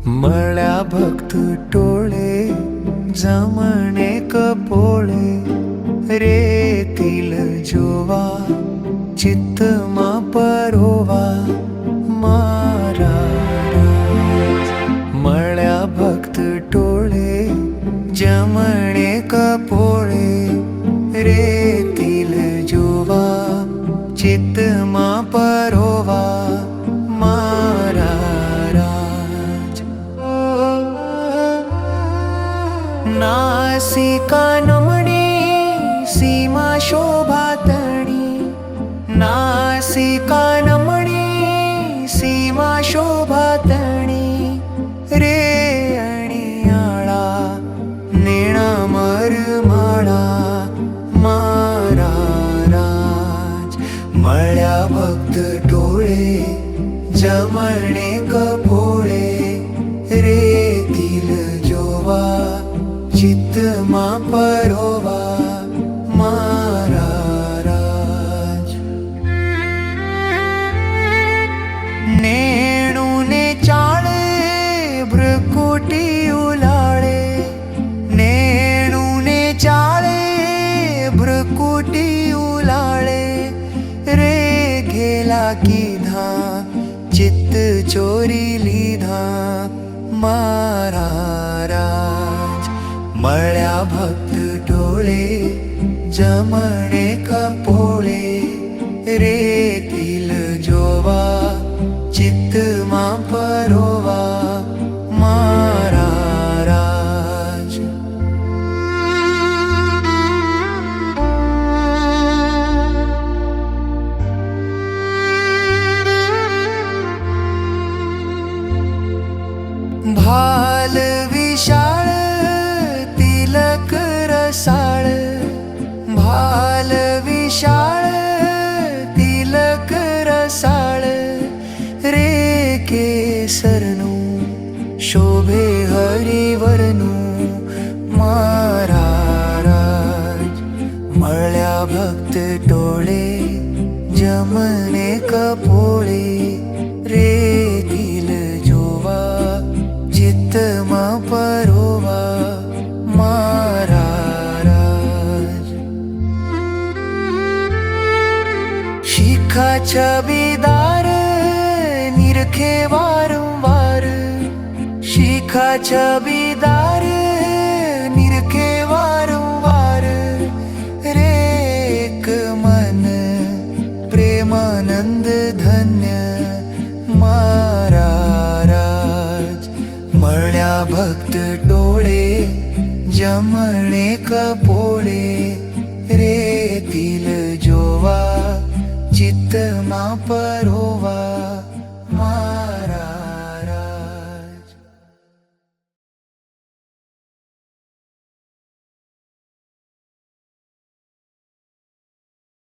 मळ्या भक्त टोळे जमणे कपोळे रेतील जोवा चित्तमा परोवा मारा मळ्या भक्त टोळे जमणे कपोळे रेतील जोवा चित्तमा परोवा मारा नासिका नमणी सीमा शोभा तणी नासिका नमणी सीमा शोभा तणी रे अणियाळा नेणा मरमाळा मारा राज मळ्या भक्त टोळे जमणे कपोळे रेतील जोवा चित्तमा परोवा मारा राज नेणूने चाळे भ्रकुटी उलाळे नेणूने चाळे भ्रकुटी उलाळे रे गेला किधा चित्त चोरी लिधा मारा राज मळ्या भक्त टोळे जमणे कपोळे रेतील जोवा चित्तमा परोवा मारा राज भाल विशाळ तिलक रसाळ भाल विशाळ तिलक रसाळ रे केसरनू शोभे हरिवरनू मारा राज मळ्या भक्त टोळे जमणे कपोळे रेतील जोवा चित्तमा परोवा मारा राज शिखाच्या बिदार निरखे वारंवार शिखाच्या बिदार निरखे वारंवार रे एक मन प्रेमानंद धन्य मारा राज मळ्या भक्त टोळे जमणे कपोळे रेतील जोवा चित्तमा परोवा